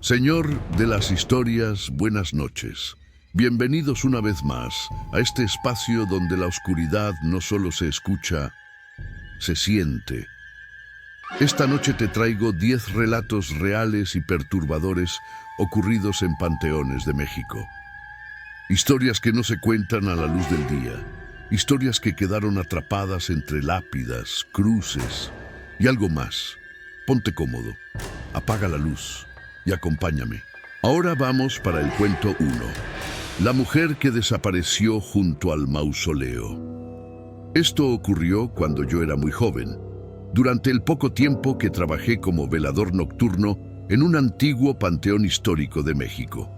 Señor de las historias, buenas noches. Bienvenidos una vez más a este espacio donde la oscuridad no solo se escucha, se siente. Esta noche te traigo 10 relatos reales y perturbadores ocurridos en panteones de México. Historias que no se cuentan a la luz del día. Historias que quedaron atrapadas entre lápidas, cruces y algo más. Ponte cómodo, apaga la luz y acompáñame. Ahora vamos para el cuento 1. La mujer que desapareció junto al mausoleo. Esto ocurrió cuando yo era muy joven, durante el poco tiempo que trabajé como velador nocturno en un antiguo panteón histórico de México.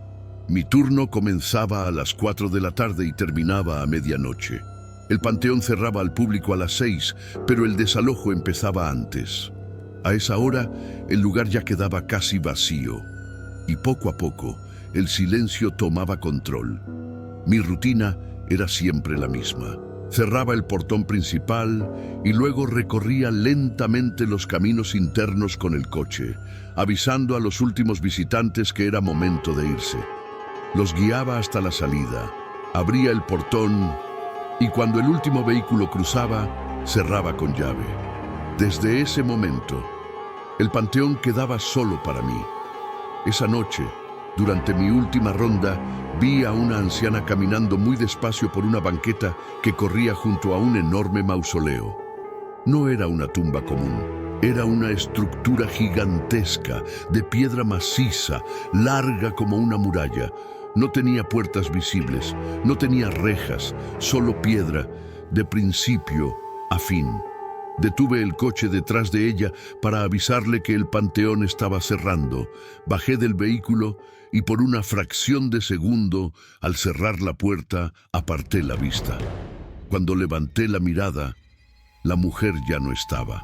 Mi turno comenzaba a las 4 de la tarde y terminaba a medianoche. El panteón cerraba al público a las 6, pero el desalojo empezaba antes. A esa hora, el lugar ya quedaba casi vacío, y poco a poco, el silencio tomaba control. Mi rutina era siempre la misma. Cerraba el portón principal y luego recorría lentamente los caminos internos con el coche, avisando a los últimos visitantes que era momento de irse. Los guiaba hasta la salida, abría el portón y cuando el último vehículo cruzaba, cerraba con llave. Desde ese momento, el panteón quedaba solo para mí. Esa noche, durante mi última ronda, vi a una anciana caminando muy despacio por una banqueta que corría junto a un enorme mausoleo. No era una tumba común, era una estructura gigantesca, de piedra maciza, larga como una muralla. No tenía puertas visibles, no tenía rejas, solo piedra, de principio a fin. Detuve el coche detrás de ella para avisarle que el panteón estaba cerrando. Bajé del vehículo y por una fracción de segundo, al cerrar la puerta, aparté la vista. Cuando levanté la mirada, la mujer ya no estaba.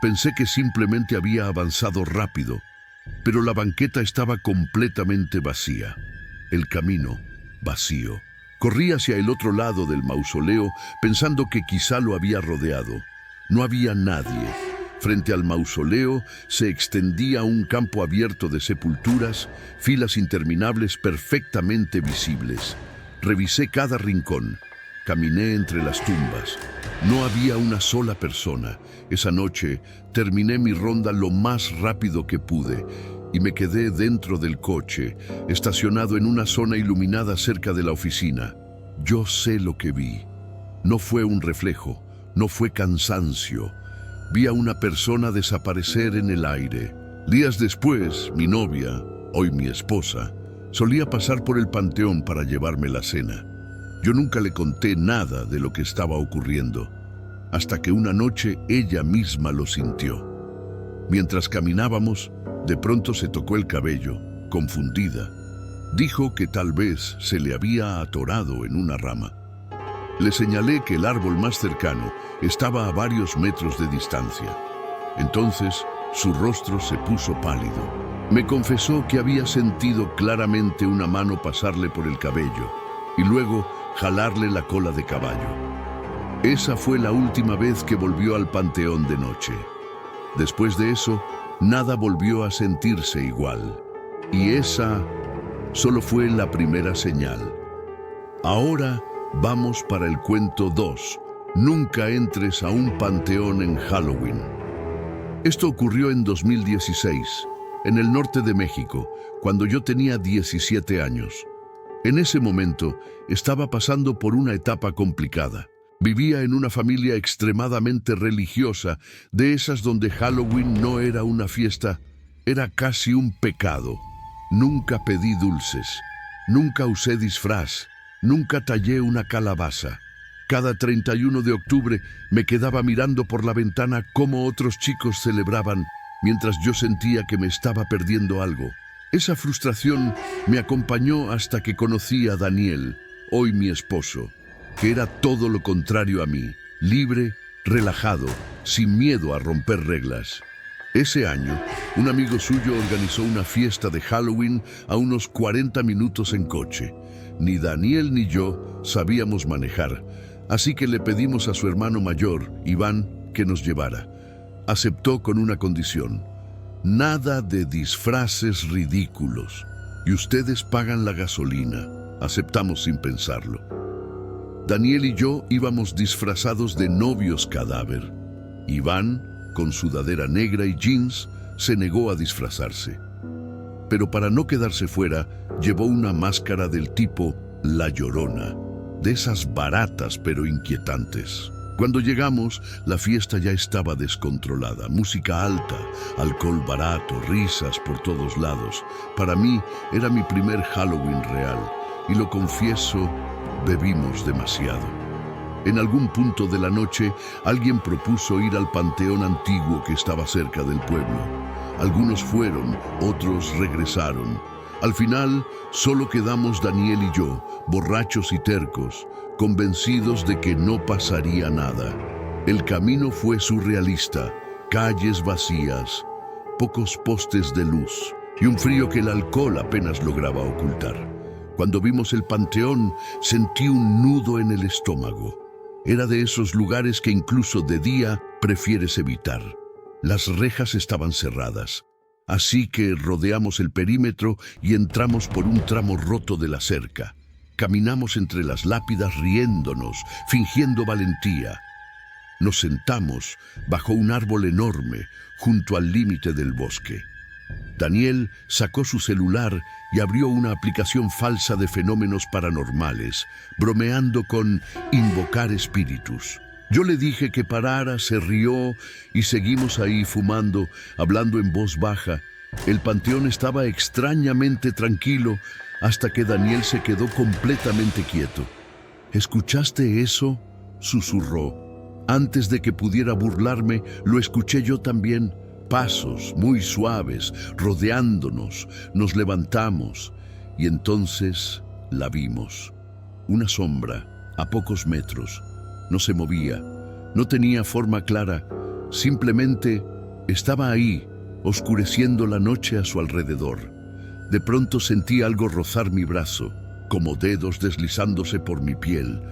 Pensé que simplemente había avanzado rápido, pero la banqueta estaba completamente vacía. El camino, vacío. Corrí hacia el otro lado del mausoleo, pensando que quizá lo había rodeado. No había nadie. Frente al mausoleo se extendía un campo abierto de sepulturas, filas interminables perfectamente visibles. Revisé cada rincón. Caminé entre las tumbas. No había una sola persona. Esa noche terminé mi ronda lo más rápido que pude y me quedé dentro del coche, estacionado en una zona iluminada cerca de la oficina. Yo sé lo que vi. No fue un reflejo. No fue cansancio. Vi a una persona desaparecer en el aire. Días después, mi novia, hoy mi esposa, solía pasar por el panteón para llevarme la cena. Yo nunca le conté nada de lo que estaba ocurriendo, hasta que una noche ella misma lo sintió. Mientras caminábamos, de pronto se tocó el cabello, confundida. Dijo que tal vez se le había atorado en una rama. Le señalé que el árbol más cercano estaba a varios metros de distancia. Entonces, su rostro se puso pálido. Me confesó que había sentido claramente una mano pasarle por el cabello y luego jalarle la cola de caballo. Esa fue la última vez que volvió al panteón de noche. Después de eso, nada volvió a sentirse igual. Y esa solo fue la primera señal. Ahora vamos para el cuento 2. Nunca entres a un panteón en Halloween. Esto ocurrió en 2016, en el norte de México, cuando yo tenía 17 años. En ese momento, estaba pasando por una etapa complicada. Vivía en una familia extremadamente religiosa, de esas donde Halloween no era una fiesta, era casi un pecado. Nunca pedí dulces, nunca usé disfraz, nunca tallé una calabaza. Cada 31 de octubre me quedaba mirando por la ventana cómo otros chicos celebraban, mientras yo sentía que me estaba perdiendo algo. Esa frustración me acompañó hasta que conocí a Daniel, hoy mi esposo, que era todo lo contrario a mí, libre, relajado, sin miedo a romper reglas. Ese año, un amigo suyo organizó una fiesta de Halloween a unos 40 minutos en coche. Ni Daniel ni yo sabíamos manejar, así que le pedimos a su hermano mayor, Iván, que nos llevara. Aceptó con una condición: Nada de disfraces ridículos. Y ustedes pagan la gasolina. Aceptamos sin pensarlo. Daniel y yo íbamos disfrazados de novios cadáver. Iván, con sudadera negra y jeans, se negó a disfrazarse. Pero para no quedarse fuera, llevó una máscara del tipo La Llorona, de esas baratas pero inquietantes. Cuando llegamos, la fiesta ya estaba descontrolada. Música alta, alcohol barato, risas por todos lados. Para mí era mi primer Halloween real. Y lo confieso, bebimos demasiado. En algún punto de la noche, alguien propuso ir al panteón antiguo que estaba cerca del pueblo. Algunos fueron, otros regresaron. Al final, solo quedamos Daniel y yo, borrachos y tercos, convencidos de que no pasaría nada. El camino fue surrealista, calles vacías, pocos postes de luz y un frío que el alcohol apenas lograba ocultar. Cuando vimos el panteón, sentí un nudo en el estómago. Era de esos lugares que incluso de día prefieres evitar. Las rejas estaban cerradas, así que rodeamos el perímetro y entramos por un tramo roto de la cerca. Caminamos entre las lápidas riéndonos, fingiendo valentía. Nos sentamos bajo un árbol enorme, junto al límite del bosque. Daniel sacó su celular y abrió una aplicación falsa de fenómenos paranormales, bromeando con invocar espíritus. Yo le dije que parara, se rió y seguimos ahí fumando, hablando en voz baja. El panteón estaba extrañamente tranquilo hasta que Daniel se quedó completamente quieto. ¿Escuchaste eso?, susurró. Antes de que pudiera burlarme, lo escuché yo también. Pasos muy suaves, rodeándonos, nos levantamos y entonces la vimos. Una sombra, a pocos metros. No se movía, no tenía forma clara, simplemente estaba ahí, oscureciendo la noche a su alrededor. De pronto sentí algo rozar mi brazo, como dedos deslizándose por mi piel.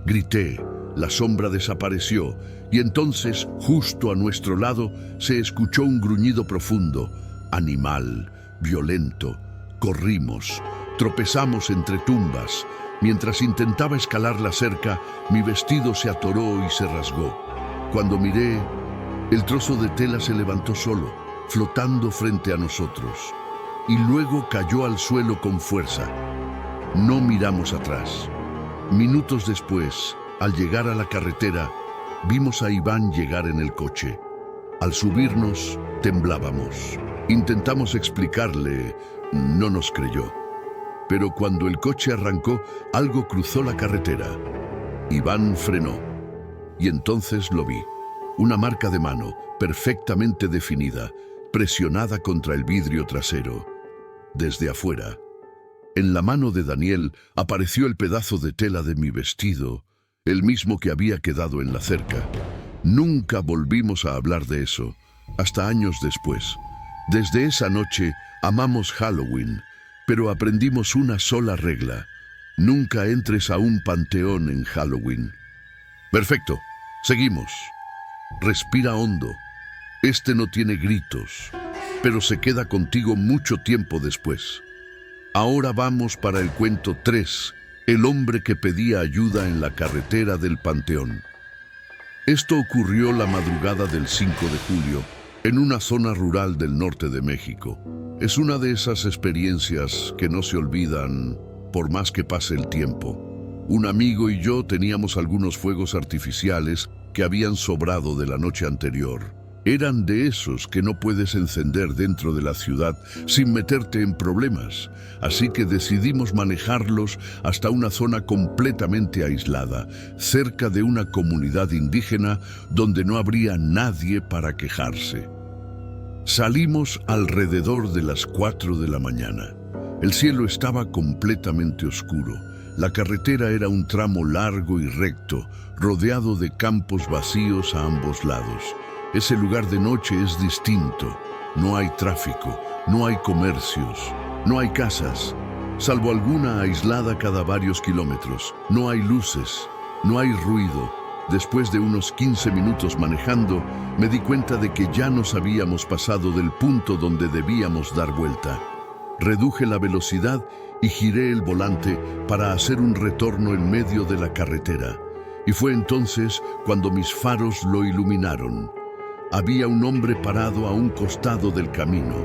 Grité, la sombra desapareció y entonces, justo a nuestro lado, se escuchó un gruñido profundo, animal, violento. Corrimos, tropezamos entre tumbas. Mientras intentaba escalar la cerca, mi vestido se atoró y se rasgó. Cuando miré, el trozo de tela se levantó solo, flotando frente a nosotros, y luego cayó al suelo con fuerza. No miramos atrás. Minutos después, al llegar a la carretera, vimos a Iván llegar en el coche. Al subirnos, temblábamos. Intentamos explicarle, no nos creyó. Pero cuando el coche arrancó, algo cruzó la carretera. Iván frenó. Y entonces lo vi. Una marca de mano, perfectamente definida, presionada contra el vidrio trasero. Desde afuera. En la mano de Daniel apareció el pedazo de tela de mi vestido, el mismo que había quedado en la cerca. Nunca volvimos a hablar de eso, hasta años después. Desde esa noche amamos Halloween, pero aprendimos una sola regla: nunca entres a un panteón en Halloween. Perfecto, seguimos. Respira hondo. Este no tiene gritos, pero se queda contigo mucho tiempo después. Ahora vamos para el cuento 3, el hombre que pedía ayuda en la carretera del panteón. Esto ocurrió la madrugada del 5 de julio, en una zona rural del norte de México. Es una de esas experiencias que no se olvidan por más que pase el tiempo. Un amigo y yo teníamos algunos fuegos artificiales que habían sobrado de la noche anterior. Eran de esos que no puedes encender dentro de la ciudad sin meterte en problemas, así que decidimos manejarlos hasta una zona completamente aislada, cerca de una comunidad indígena donde no habría nadie para quejarse. Salimos alrededor de las 4 de la mañana. El cielo estaba completamente oscuro. La carretera era un tramo largo y recto, rodeado de campos vacíos a ambos lados. Ese lugar de noche es distinto. No hay tráfico, no hay comercios, no hay casas, salvo alguna aislada cada varios kilómetros. No hay luces, no hay ruido, Después de unos 15 minutos manejando, me di cuenta de que ya nos habíamos pasado del punto donde debíamos dar vuelta. Reduje la velocidad y giré el volante para hacer un retorno en medio de la carretera. Y fue entonces cuando mis faros lo iluminaron. Había un hombre parado a un costado del camino,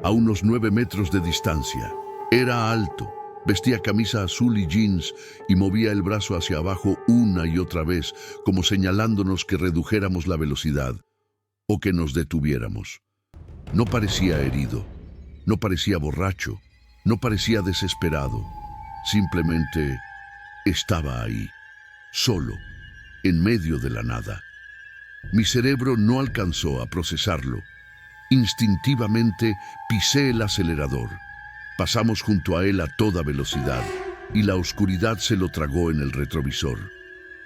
a unos 9 metros de distancia. Era alto, vestía camisa azul y jeans y movía el brazo hacia abajo una y otra vez, como señalándonos que redujéramos la velocidad o que nos detuviéramos. No parecía herido, no parecía borracho, no parecía desesperado. Simplemente estaba ahí, solo, en medio de la nada. Mi cerebro no alcanzó a procesarlo. Instintivamente pisé el acelerador. Pasamos junto a él a toda velocidad y la oscuridad se lo tragó en el retrovisor.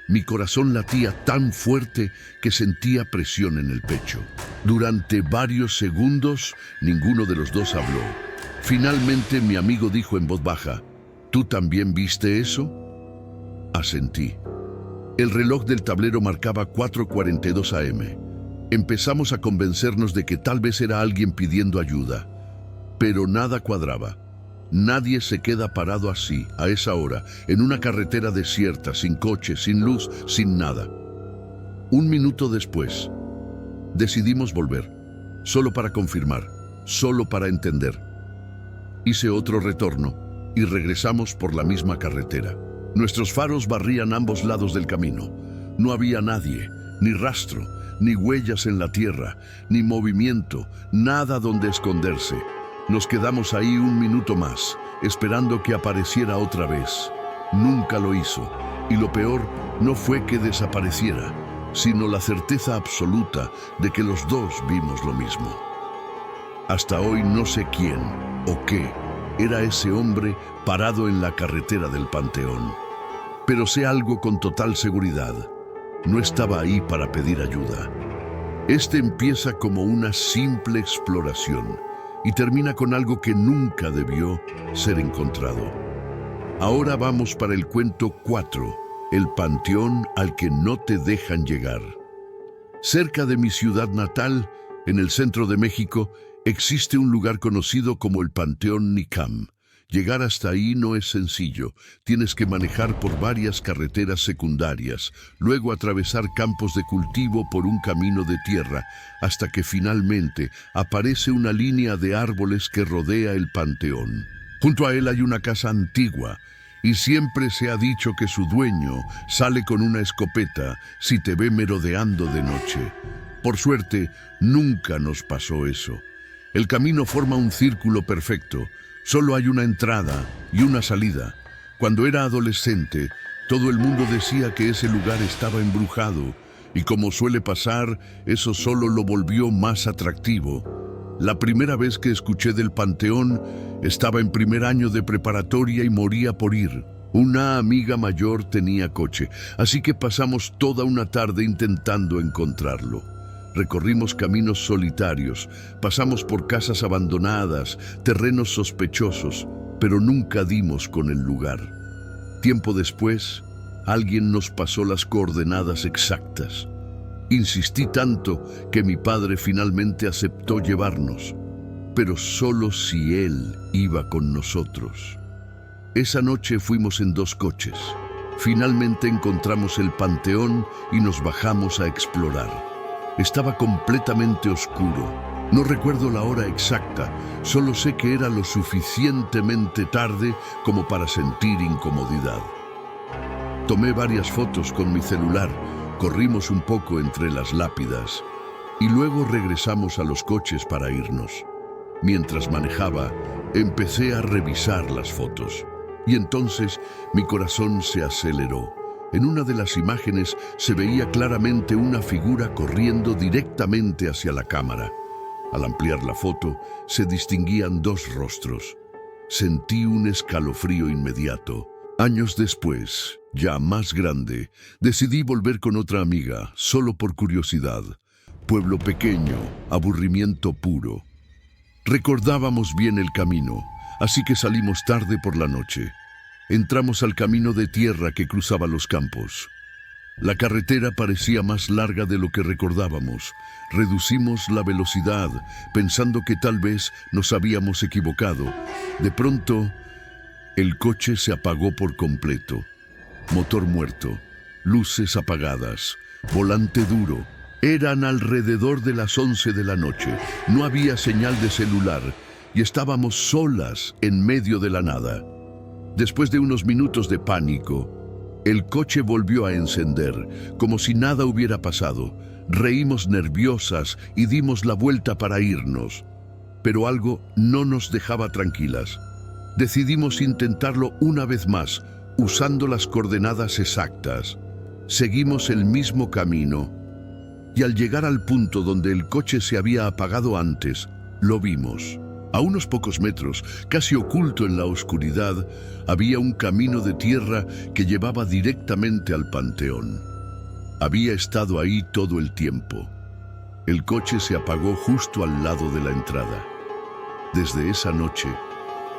Mi corazón latía tan fuerte que sentía presión en el pecho. Durante varios segundos, ninguno de los dos habló. Finalmente, mi amigo dijo en voz baja, ¿tú también viste eso? Asentí. El reloj del tablero marcaba 4:42 AM. Empezamos a convencernos de que tal vez era alguien pidiendo ayuda. Pero nada cuadraba. Nadie se queda parado así, a esa hora, en una carretera desierta, sin coche, sin luz, sin nada. Un minuto después, decidimos volver, solo para confirmar, solo para entender. Hice otro retorno y regresamos por la misma carretera. Nuestros faros barrían ambos lados del camino. No había nadie, ni rastro, ni huellas en la tierra, ni movimiento, nada donde esconderse. Nos quedamos ahí un minuto más, esperando que apareciera otra vez. Nunca lo hizo, y lo peor no fue que desapareciera, sino la certeza absoluta de que los dos vimos lo mismo. Hasta hoy no sé quién o qué era ese hombre parado en la carretera del Panteón. Pero sé algo con total seguridad. No estaba ahí para pedir ayuda. Este empieza como una simple exploración y termina con algo que nunca debió ser encontrado. Ahora vamos para el cuento 4, el panteón al que no te dejan llegar. Cerca de mi ciudad natal, en el centro de México, existe un lugar conocido como el Panteón Nicam. Llegar hasta ahí no es sencillo. Tienes que manejar por varias carreteras secundarias, luego atravesar campos de cultivo por un camino de tierra, hasta que finalmente aparece una línea de árboles que rodea el panteón. Junto a él hay una casa antigua, y siempre se ha dicho que su dueño sale con una escopeta si te ve merodeando de noche. Por suerte, nunca nos pasó eso. El camino forma un círculo perfecto. Solo hay una entrada y una salida. Cuando era adolescente, todo el mundo decía que ese lugar estaba embrujado, y como suele pasar, eso solo lo volvió más atractivo. La primera vez que escuché del panteón, estaba en primer año de preparatoria y moría por ir. Una amiga mayor tenía coche, así que pasamos toda una tarde intentando encontrarlo. Recorrimos caminos solitarios, pasamos por casas abandonadas, terrenos sospechosos, pero nunca dimos con el lugar. Tiempo después, alguien nos pasó las coordenadas exactas. Insistí tanto que mi padre finalmente aceptó llevarnos, pero solo si él iba con nosotros. Esa noche fuimos en 2 coches. Finalmente encontramos el panteón y nos bajamos a explorar. Estaba completamente oscuro. No recuerdo la hora exacta, solo sé que era lo suficientemente tarde como para sentir incomodidad. Tomé varias fotos con mi celular, corrimos un poco entre las lápidas y luego regresamos a los coches para irnos. Mientras manejaba, empecé a revisar las fotos y entonces mi corazón se aceleró. En una de las imágenes se veía claramente una figura corriendo directamente hacia la cámara. Al ampliar la foto, se distinguían 2 rostros. Sentí un escalofrío inmediato. Años después, ya más grande, decidí volver con otra amiga, solo por curiosidad. Pueblo pequeño, aburrimiento puro. Recordábamos bien el camino, así que salimos tarde por la noche. Entramos al camino de tierra que cruzaba los campos. La carretera parecía más larga de lo que recordábamos. Reducimos la velocidad, pensando que tal vez nos habíamos equivocado. De pronto, el coche se apagó por completo. Motor muerto, luces apagadas, volante duro. Eran alrededor de las 11 de la noche. No había señal de celular y estábamos solas en medio de la nada. Después de unos minutos de pánico, el coche volvió a encender, como si nada hubiera pasado. Reímos nerviosas y dimos la vuelta para irnos. Pero algo no nos dejaba tranquilas. Decidimos intentarlo una vez más, usando las coordenadas exactas. Seguimos el mismo camino y al llegar al punto donde el coche se había apagado antes, lo vimos. A unos pocos metros, casi oculto en la oscuridad, había un camino de tierra que llevaba directamente al panteón. Había estado ahí todo el tiempo. El coche se apagó justo al lado de la entrada. Desde esa noche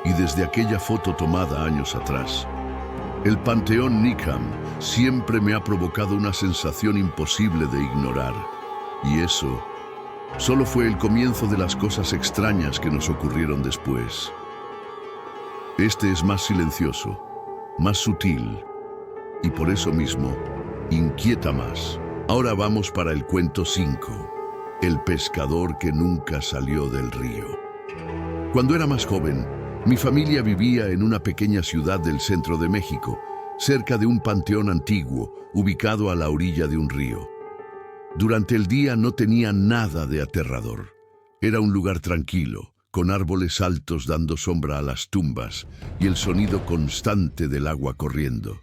y desde aquella foto tomada años atrás, el Panteón Nickham siempre me ha provocado una sensación imposible de ignorar. Y eso solo fue el comienzo de las cosas extrañas que nos ocurrieron después. Este es más silencioso, más sutil y por eso mismo inquieta más. Ahora vamos para el cuento 5, el pescador que nunca salió del río. Cuando era más joven, mi familia vivía en una pequeña ciudad del centro de México, cerca de un panteón antiguo, ubicado a la orilla de un río. Durante el día no tenía nada de aterrador. Era un lugar tranquilo, con árboles altos dando sombra a las tumbas y el sonido constante del agua corriendo.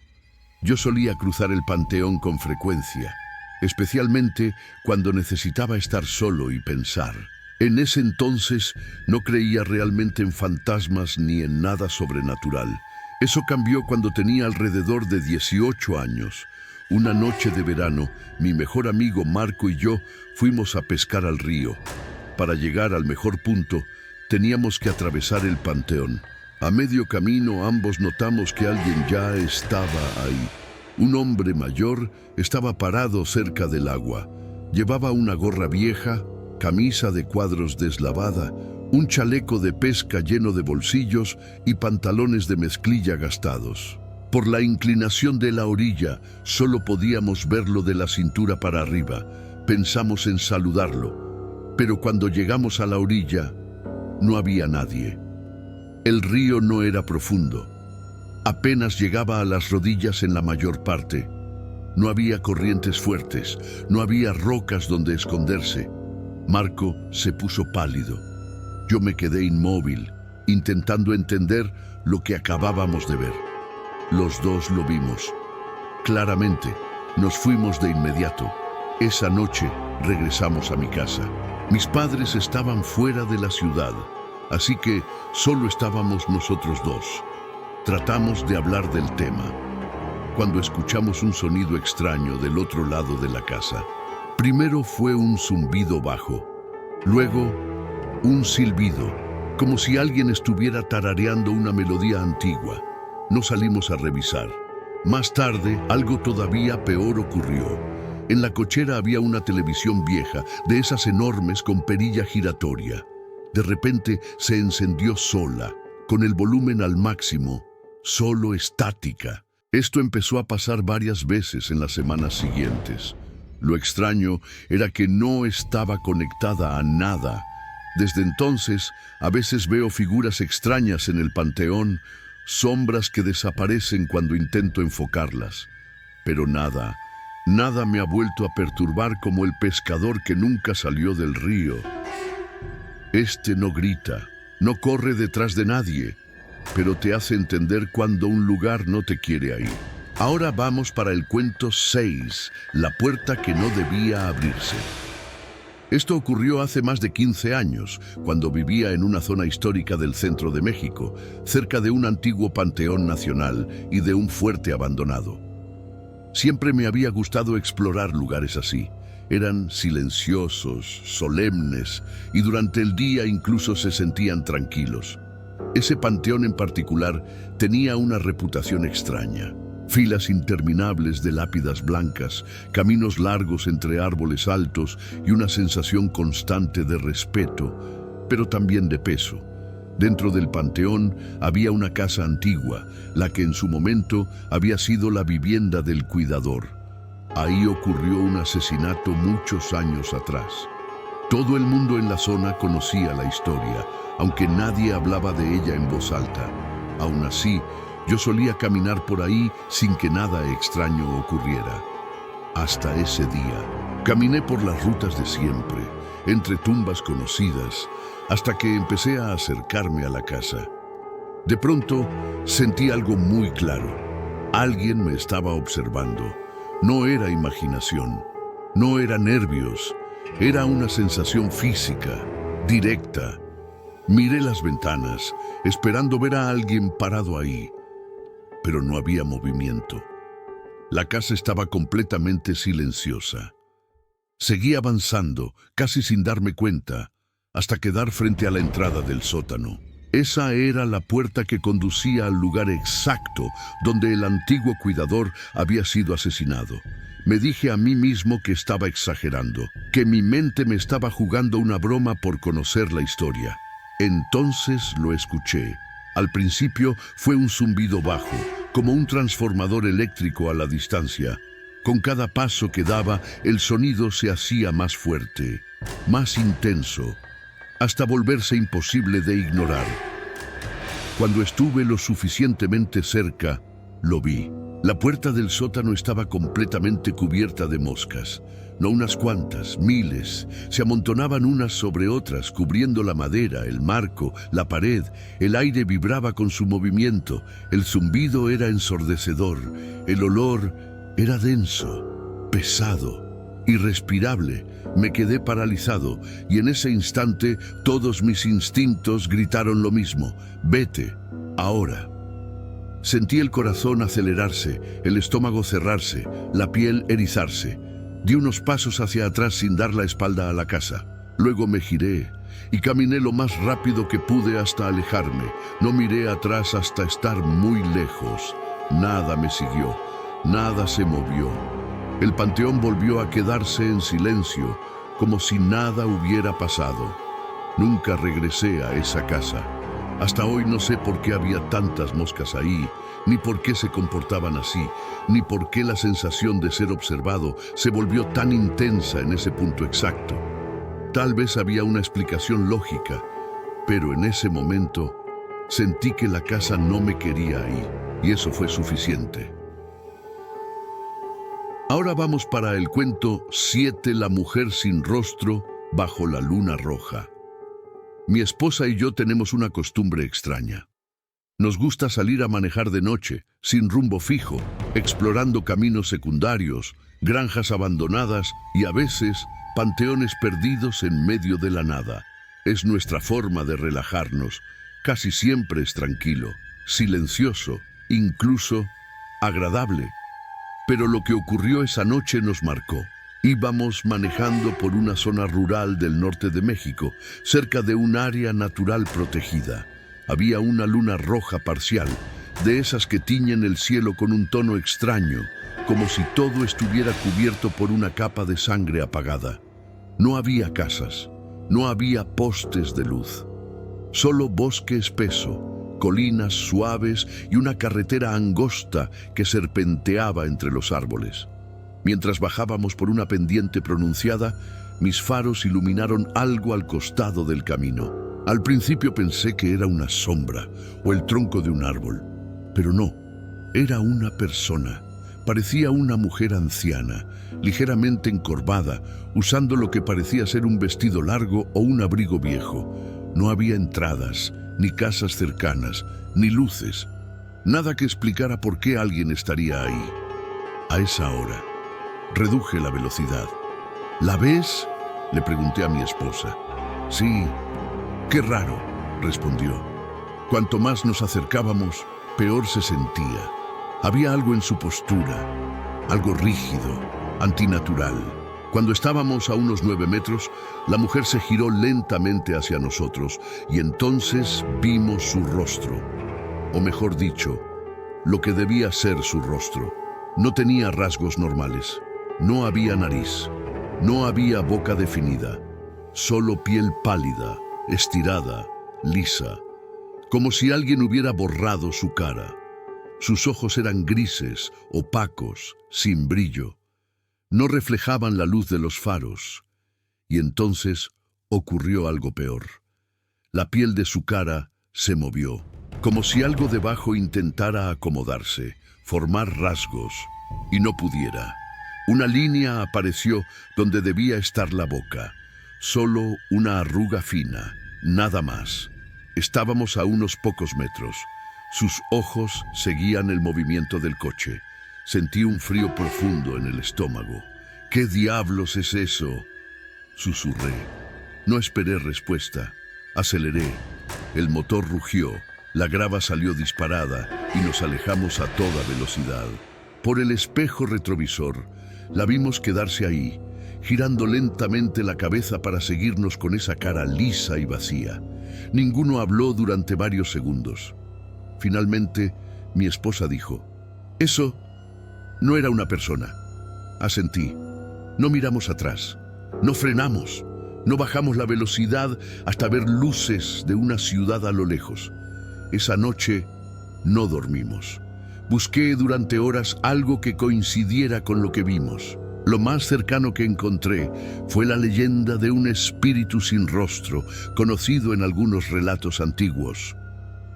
Yo solía cruzar el panteón con frecuencia, especialmente cuando necesitaba estar solo y pensar. En ese entonces no creía realmente en fantasmas ni en nada sobrenatural. Eso cambió cuando tenía alrededor de 18 años. Una noche de verano, mi mejor amigo Marco y yo fuimos a pescar al río. Para llegar al mejor punto, teníamos que atravesar el panteón. A medio camino ambos notamos que alguien ya estaba ahí. Un hombre mayor estaba parado cerca del agua. Llevaba una gorra vieja, camisa de cuadros deslavada, un chaleco de pesca lleno de bolsillos y pantalones de mezclilla gastados. Por la inclinación de la orilla, solo podíamos verlo de la cintura para arriba. Pensamos en saludarlo, pero cuando llegamos a la orilla, no había nadie. El río no era profundo. Apenas llegaba a las rodillas en la mayor parte. No había corrientes fuertes, no había rocas donde esconderse. Marco se puso pálido. Yo me quedé inmóvil, intentando entender lo que acabábamos de ver. Los dos lo vimos. Claramente, nos fuimos de inmediato. Esa noche regresamos a mi casa. Mis padres estaban fuera de la ciudad, así que solo estábamos nosotros dos. Tratamos de hablar del tema, cuando escuchamos un sonido extraño del otro lado de la casa. Primero fue un zumbido bajo, luego un silbido, como si alguien estuviera tarareando una melodía antigua. No salimos a revisar. Más tarde, algo todavía peor ocurrió. En la cochera había una televisión vieja, de esas enormes con perilla giratoria. De repente se encendió sola, con el volumen al máximo, solo estática. Esto empezó a pasar varias veces en las semanas siguientes. Lo extraño era que no estaba conectada a nada. Desde entonces, a veces veo figuras extrañas en el panteón, sombras que desaparecen cuando intento enfocarlas. Pero nada me ha vuelto a perturbar como el pescador que nunca salió del río. Este no grita, no corre detrás de nadie, pero te hace entender cuando un lugar no te quiere ahí. Ahora vamos para el cuento 6, la puerta que no debía abrirse. Esto ocurrió hace más de 15 años, cuando vivía en una zona histórica del centro de México, cerca de un antiguo panteón nacional y de un fuerte abandonado. Siempre me había gustado explorar lugares así. Eran silenciosos, solemnes, y durante el día incluso se sentían tranquilos. Ese panteón en particular tenía una reputación extraña. Filas interminables de lápidas blancas, caminos largos entre árboles altos y una sensación constante de respeto, pero también de peso. Dentro del panteón había una casa antigua, la que en su momento había sido la vivienda del cuidador. Ahí ocurrió un asesinato muchos años atrás. Todo el mundo en la zona conocía la historia, aunque nadie hablaba de ella en voz alta. Aún así, yo solía caminar por ahí sin que nada extraño ocurriera. Hasta ese día, caminé por las rutas de siempre, entre tumbas conocidas, hasta que empecé a acercarme a la casa. De pronto, sentí algo muy claro. Alguien me estaba observando. No era imaginación, no era nervios, era una sensación física, directa. Miré las ventanas, esperando ver a alguien parado ahí, pero no había movimiento. La casa estaba completamente silenciosa. Seguí avanzando, casi sin darme cuenta, hasta quedar frente a la entrada del sótano. Esa era la puerta que conducía al lugar exacto donde el antiguo cuidador había sido asesinado. Me dije a mí mismo que estaba exagerando, que mi mente me estaba jugando una broma por conocer la historia. Entonces lo escuché. Al principio fue un zumbido bajo, como un transformador eléctrico a la distancia. Con cada paso que daba, el sonido se hacía más fuerte, más intenso, hasta volverse imposible de ignorar. Cuando estuve lo suficientemente cerca, lo vi. La puerta del sótano estaba completamente cubierta de moscas. No unas cuantas, miles, se amontonaban unas sobre otras, cubriendo la madera, el marco, la pared. El aire vibraba con su movimiento, el zumbido era ensordecedor, el olor era denso, pesado, irrespirable. Me quedé paralizado y en ese instante todos mis instintos gritaron lo mismo: vete, ahora. Sentí el corazón acelerarse, el estómago cerrarse, la piel erizarse. Di unos pasos hacia atrás sin dar la espalda a la casa. Luego me giré y caminé lo más rápido que pude hasta alejarme. No miré atrás hasta estar muy lejos. Nada me siguió, nada se movió. El panteón volvió a quedarse en silencio, como si nada hubiera pasado. Nunca regresé a esa casa. Hasta hoy no sé por qué había tantas moscas ahí, ni por qué se comportaban así, ni por qué la sensación de ser observado se volvió tan intensa en ese punto exacto. Tal vez había una explicación lógica, pero en ese momento sentí que la casa no me quería ahí, y eso fue suficiente. Ahora vamos para el cuento 7, la mujer sin rostro bajo la luna roja. Mi esposa y yo tenemos una costumbre extraña. Nos gusta salir a manejar de noche, sin rumbo fijo, explorando caminos secundarios, granjas abandonadas y a veces panteones perdidos en medio de la nada. Es nuestra forma de relajarnos. Casi siempre es tranquilo, silencioso, incluso agradable. Pero lo que ocurrió esa noche nos marcó. Íbamos manejando por una zona rural del norte de México, cerca de un área natural protegida. Había una luna roja parcial, de esas que tiñen el cielo con un tono extraño, como si todo estuviera cubierto por una capa de sangre apagada. No había casas, no había postes de luz. Solo bosque espeso, colinas suaves y una carretera angosta que serpenteaba entre los árboles. Mientras bajábamos por una pendiente pronunciada, mis faros iluminaron algo al costado del camino. Al principio pensé que era una sombra o el tronco de un árbol, pero no, era una persona. Parecía una mujer anciana, ligeramente encorvada, usando lo que parecía ser un vestido largo o un abrigo viejo. No había entradas, ni casas cercanas, ni luces. Nada que explicara por qué alguien estaría ahí. A esa hora, reduje la velocidad. ¿La ves?, le pregunté a mi esposa. Sí. Qué raro, respondió. Cuanto más nos acercábamos, peor se sentía. Había algo en su postura, algo rígido, antinatural. Cuando estábamos a unos 9 metros, la mujer se giró lentamente hacia nosotros y entonces vimos su rostro. O mejor dicho, lo que debía ser su rostro. No tenía rasgos normales. No había nariz. No había boca definida. Solo piel pálida, estirada, lisa, como si alguien hubiera borrado su cara. Sus ojos eran grises, opacos, sin brillo. No reflejaban la luz de los faros. Y entonces ocurrió algo peor. La piel de su cara se movió, como si algo debajo intentara acomodarse, formar rasgos, y no pudiera. Una línea apareció donde debía estar la boca. Solo una arruga fina, nada más. Estábamos a unos pocos metros. Sus ojos seguían el movimiento del coche. Sentí un frío profundo en el estómago. ¿Qué diablos es eso?, susurré. No esperé respuesta. Aceleré. El motor rugió. La grava salió disparada y nos alejamos a toda velocidad. Por el espejo retrovisor, la vimos quedarse ahí, girando lentamente la cabeza para seguirnos con esa cara lisa y vacía. Ninguno habló durante varios segundos. Finalmente, mi esposa dijo: «Eso no era una persona». Asentí. No miramos atrás. No frenamos. No bajamos la velocidad hasta ver luces de una ciudad a lo lejos. Esa noche no dormimos. Busqué durante horas algo que coincidiera con lo que vimos. Lo más cercano que encontré fue la leyenda de un espíritu sin rostro, conocido en algunos relatos antiguos.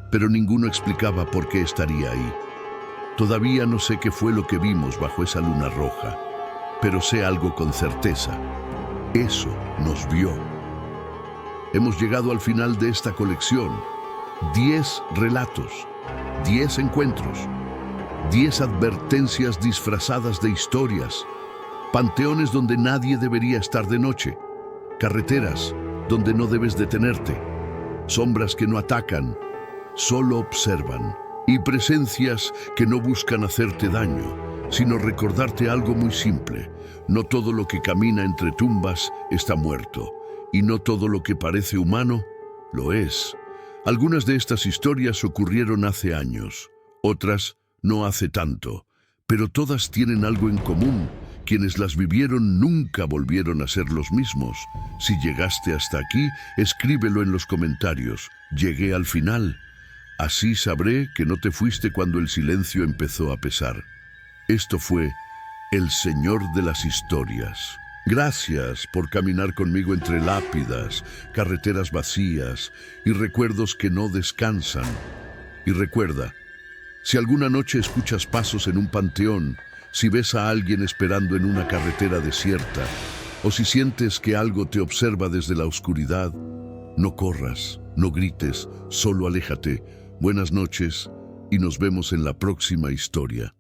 Pero ninguno explicaba por qué estaría ahí. Todavía no sé qué fue lo que vimos bajo esa luna roja, pero sé algo con certeza. Eso nos vio. Hemos llegado al final de esta colección. 10 relatos, 10 encuentros, 10 advertencias disfrazadas de historias, panteones donde nadie debería estar de noche, carreteras donde no debes detenerte, sombras que no atacan, solo observan, y presencias que no buscan hacerte daño, sino recordarte algo muy simple. No todo lo que camina entre tumbas está muerto, y no todo lo que parece humano lo es. Algunas de estas historias ocurrieron hace años, otras no hace tanto, pero todas tienen algo en común. Quienes las vivieron nunca volvieron a ser los mismos. Si llegaste hasta aquí, escríbelo en los comentarios. Llegué al final. Así sabré que no te fuiste cuando el silencio empezó a pesar. Esto fue El Señor de las Historias. Gracias por caminar conmigo entre lápidas, carreteras vacías y recuerdos que no descansan. Y recuerda, si alguna noche escuchas pasos en un panteón, si ves a alguien esperando en una carretera desierta, o si sientes que algo te observa desde la oscuridad, no corras, no grites, solo aléjate. Buenas noches y nos vemos en la próxima historia.